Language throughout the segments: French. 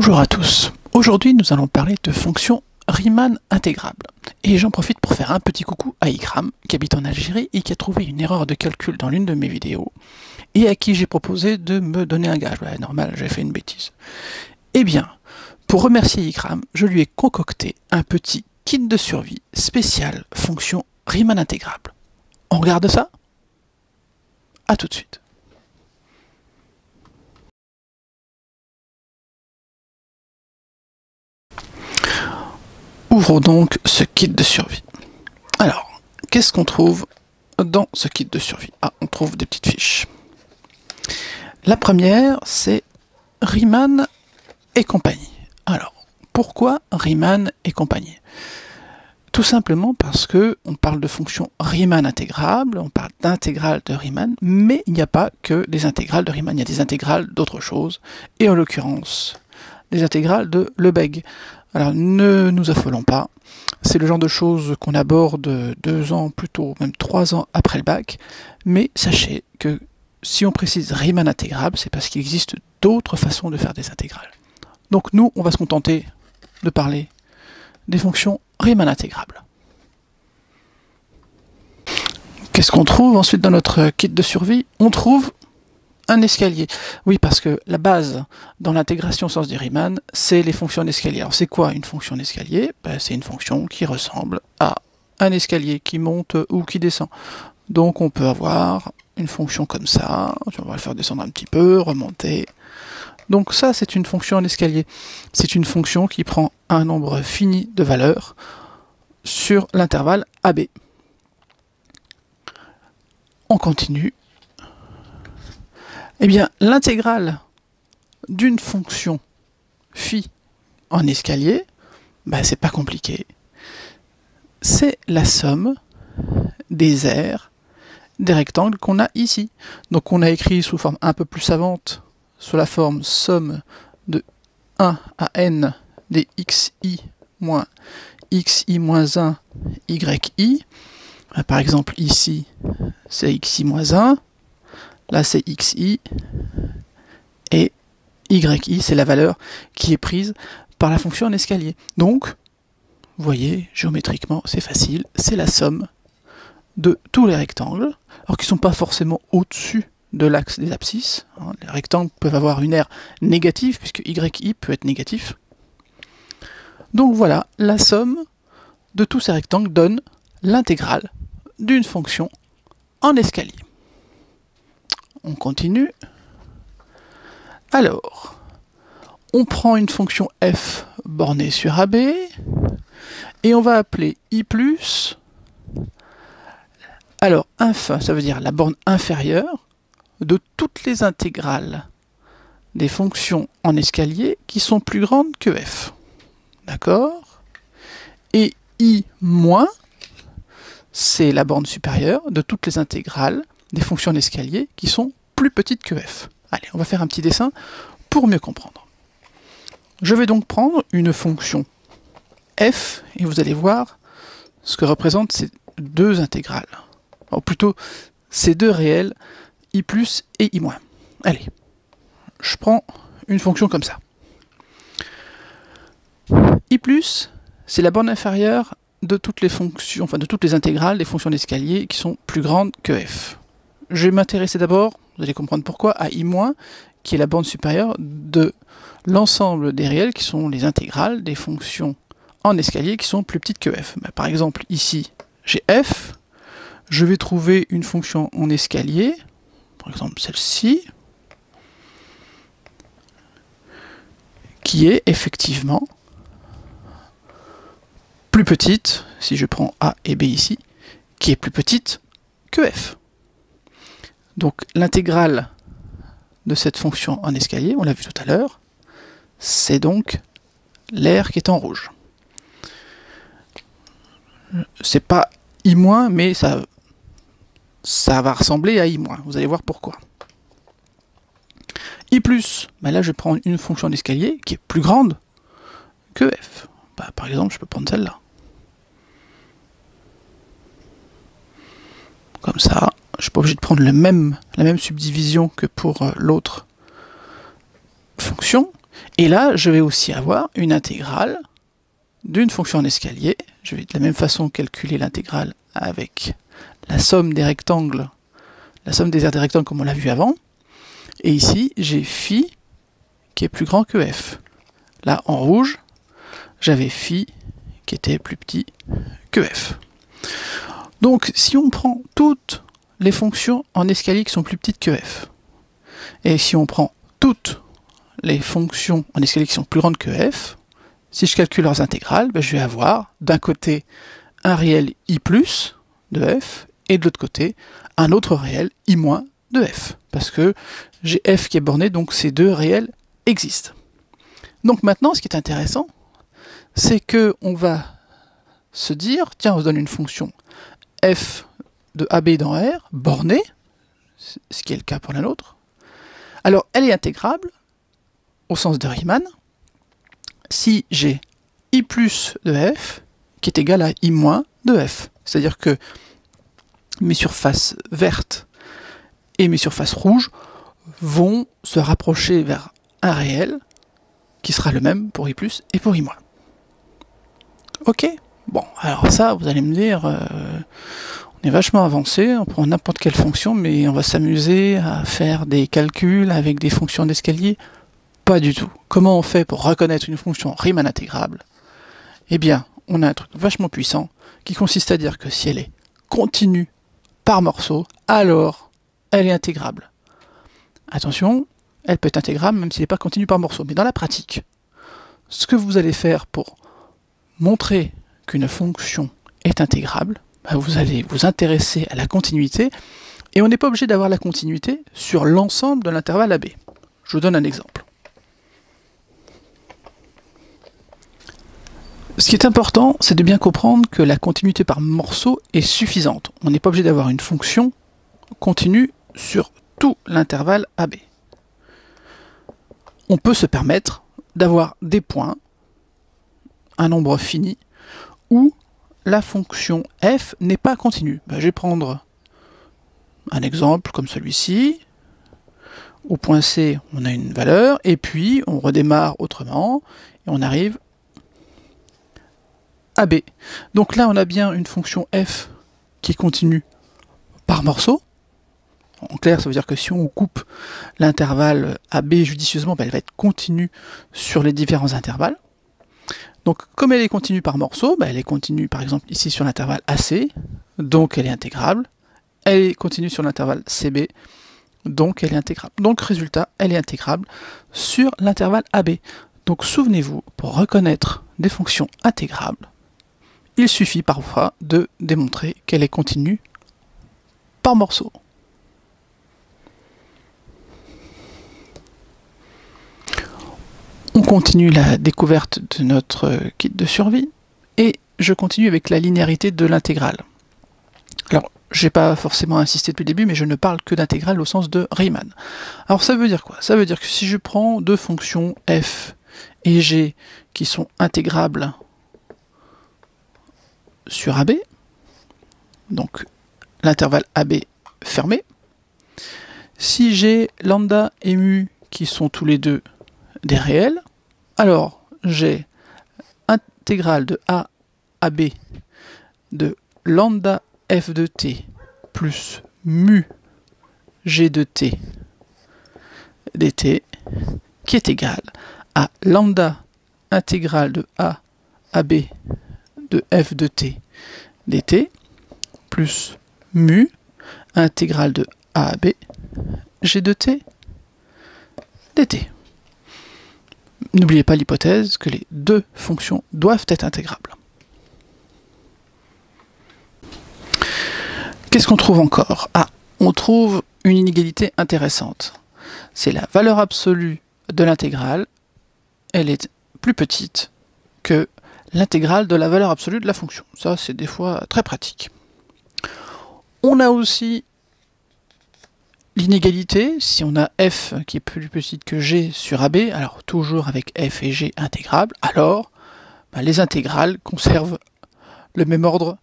Bonjour à tous. Aujourd'hui, nous allons parler de fonctions Riemann intégrables. Et j'en profite pour faire un petit coucou à Ikram, qui habite en Algérie et qui a trouvé une erreur de calcul dans l'une de mes vidéos, et à qui j'ai proposé de me donner un gage. Ouais, normal, j'ai fait une bêtise. Eh bien, pour remercier Ikram, je lui ai concocté un petit kit de survie spécial fonction Riemann intégrable. On regarde ça? À tout de suite. Ouvrons donc ce kit de survie. Alors, qu'est-ce qu'on trouve dans ce kit de survie? Ah, on trouve des petites fiches. La première, c'est Riemann et compagnie. Alors, pourquoi Riemann et compagnie? Tout simplement parce que on parle de fonctions Riemann intégrables, on parle d'intégrales de Riemann, mais il n'y a pas que des intégrales de Riemann, il y a des intégrales d'autres choses, et en l'occurrence, des intégrales de Lebesgue. Alors ne nous affolons pas, c'est le genre de choses qu'on aborde 2 ans, plutôt même 3 ans après le bac, mais sachez que si on précise Riemann intégrable, c'est parce qu'il existe d'autres façons de faire des intégrales. Donc nous, on va se contenter de parler des fonctions Riemann intégrables. Qu'est-ce qu'on trouve ensuite dans notre kit de survie? On trouve un escalier. Oui, parce que la base dans l'intégration sens du Riemann, c'est les fonctions d'escalier. Alors c'est quoi une fonction d'escalier? C'est une fonction qui ressemble à un escalier qui monte ou qui descend. Donc on peut avoir une fonction comme ça, on va le faire descendre un petit peu, remonter. Donc ça, c'est une fonction en escalier. C'est une fonction qui prend un nombre fini de valeurs sur l'intervalle AB. On continue. Eh bien, l'intégrale d'une fonction phi en escalier, c'est pas compliqué. C'est la somme des aires des rectangles qu'on a ici. Donc on a écrit sous forme un peu plus savante, sous la forme somme de 1 à n des xi moins xi moins 1 yi. Par exemple ici c'est xi moins 1, là c'est xi, et yi c'est la valeur qui est prise par la fonction en escalier. Donc, vous voyez, géométriquement c'est facile, c'est la somme de tous les rectangles, alors qu'ils ne sont pas forcément au-dessus de l'axe des abscisses. Les rectangles peuvent avoir une aire négative, puisque yi peut être négatif. Donc voilà, la somme de tous ces rectangles donne l'intégrale d'une fonction en escalier. On continue. Alors, on prend une fonction f bornée sur AB, et on va appeler i+. Alors, inf, ça veut dire la borne inférieure de toutes les intégrales des fonctions en escalier qui sont plus grandes que f. D'accord? Et i-, c'est la borne supérieure de toutes les intégrales des fonctions en escalier qui sont plus petites que f. Allez, on va faire un petit dessin pour mieux comprendre. Je vais donc prendre une fonction f, et vous allez voir ce que représentent ces deux intégrales. Ou plutôt, ces deux réels, i+ et i-. Allez, je prends une fonction comme ça. i+, c'est la borne inférieure de toutes les fonctions, enfin de toutes les intégrales des fonctions d'escalier qui sont plus grandes que f. Je vais m'intéresser d'abord, vous allez comprendre pourquoi, à i-, qui est la borne supérieure de l'ensemble des réels qui sont les intégrales des fonctions en escalier qui sont plus petites que f. Par exemple, ici, j'ai f, je vais trouver une fonction en escalier, par exemple celle-ci, qui est effectivement plus petite, si je prends a et b ici, qui est plus petite que f. Donc l'intégrale de cette fonction en escalier, on l'a vu tout à l'heure, c'est donc l'aire qui est en rouge. C'est pas i-, mais ça va ressembler à i-, vous allez voir pourquoi. i+, là je prends une fonction d'escalier qui est plus grande que f. Par exemple, je peux prendre celle-là. Comme ça, je ne suis pas obligé de prendre la même subdivision que pour l'autre fonction. Et là, je vais aussi avoir une intégrale d'une fonction en escalier. Je vais de la même façon calculer l'intégrale avec la somme des rectangles, la somme des aires des rectangles comme on l'a vu avant. Et ici, j'ai phi qui est plus grand que f. Là, en rouge, j'avais phi qui était plus petit que f. Donc, si on prend toutes les fonctions en escalier qui sont plus petites que f, et si on prend toutes les fonctions en escalier qui sont plus grandes que f, si je calcule leurs intégrales, je vais avoir d'un côté un réel i plus de f, et de l'autre côté un autre réel i moins de f, parce que j'ai f qui est borné, donc ces deux réels existent. Donc maintenant, ce qui est intéressant, c'est que on va se dire, tiens, on se donne une fonction f de AB dans R, bornée, ce qui est le cas pour la nôtre. Alors, elle est intégrable, au sens de Riemann, si j'ai i plus de f, qui est égal à i moins de f. C'est-à-dire que mes surfaces vertes et mes surfaces rouges vont se rapprocher vers un réel, qui sera le même pour i plus et pour i moins. Ok? Bon, alors ça, vous allez me dire, on est vachement avancé, on prend n'importe quelle fonction, mais on va s'amuser à faire des calculs avec des fonctions d'escalier. Pas du tout. Comment on fait pour reconnaître une fonction Riemann intégrable? Eh bien, on a un truc vachement puissant qui consiste à dire que si elle est continue par morceau, alors elle est intégrable. Attention, elle peut être intégrable même si elle n'est pas continue par morceau. Mais dans la pratique, ce que vous allez faire pour montrer qu'une fonction est intégrable, vous allez vous intéresser à la continuité, et on n'est pas obligé d'avoir la continuité sur l'ensemble de l'intervalle AB. Je vous donne un exemple. Ce qui est important, c'est de bien comprendre que la continuité par morceau est suffisante. On n'est pas obligé d'avoir une fonction continue sur tout l'intervalle AB. On peut se permettre d'avoir des points, un nombre fini, où la fonction f n'est pas continue. Je vais prendre un exemple comme celui-ci. Au point C, on a une valeur, et puis on redémarre autrement, et on arrive à B. Donc là, on a bien une fonction f qui est continue par morceau. En clair, ça veut dire que si on coupe l'intervalle AB judicieusement, elle va être continue sur les différents intervalles. Donc, comme elle est continue par morceau, elle est continue par exemple ici sur l'intervalle AC, donc elle est intégrable. Elle est continue sur l'intervalle CB, donc elle est intégrable. Donc, résultat, elle est intégrable sur l'intervalle AB. Donc, souvenez-vous, pour reconnaître des fonctions intégrables, il suffit parfois de démontrer qu'elle est continue par morceau. On continue la découverte de notre kit de survie, et je continue avec la linéarité de l'intégrale. Alors, je n'ai pas forcément insisté depuis le début, mais je ne parle que d'intégrale au sens de Riemann. Alors ça veut dire quoi? Ça veut dire que si je prends deux fonctions f et g qui sont intégrables sur AB, donc l'intervalle AB fermé, si j'ai lambda et mu qui sont tous les deux des réels, alors j'ai intégrale de a à b de lambda f de t plus mu g de t dt qui est égal à lambda intégrale de a à b de f de t dt plus mu intégrale de a à b g de t dt. N'oubliez pas l'hypothèse que les deux fonctions doivent être intégrables. Qu'est-ce qu'on trouve encore? On trouve une inégalité intéressante. C'est la valeur absolue de l'intégrale, elle est plus petite que l'intégrale de la valeur absolue de la fonction. Ça, c'est des fois très pratique. On a aussi l'inégalité, si on a f qui est plus petite que g sur AB, alors toujours avec f et g intégrables, alors les intégrales conservent le même ordre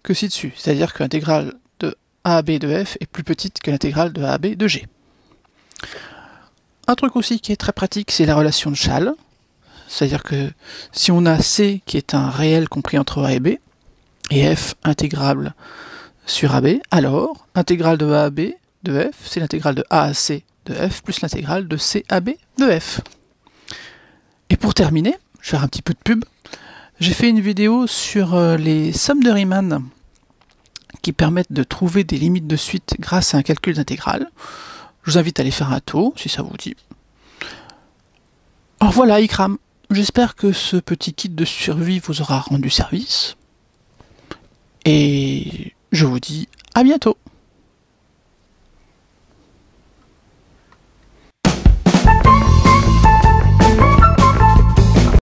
que ci-dessus. C'est-à-dire que l'intégrale de a à b de f est plus petite que l'intégrale de a à b de g. Un truc aussi qui est très pratique, c'est la relation de Chasles. C'est-à-dire que si on a C qui est un réel compris entre A et B, et F intégrable sur AB, alors intégrale de A à B de F, c'est l'intégrale de A à C de F plus l'intégrale de C à B de F. Et pour terminer, je vais faire un petit peu de pub. J'ai fait une vidéo sur les sommes de Riemann qui permettent de trouver des limites de suite grâce à un calcul d'intégrale. Je vous invite à aller faire un tour si ça vous dit. Alors voilà, Ikram. J'espère que ce petit kit de survie vous aura rendu service. Et je vous dis à bientôt.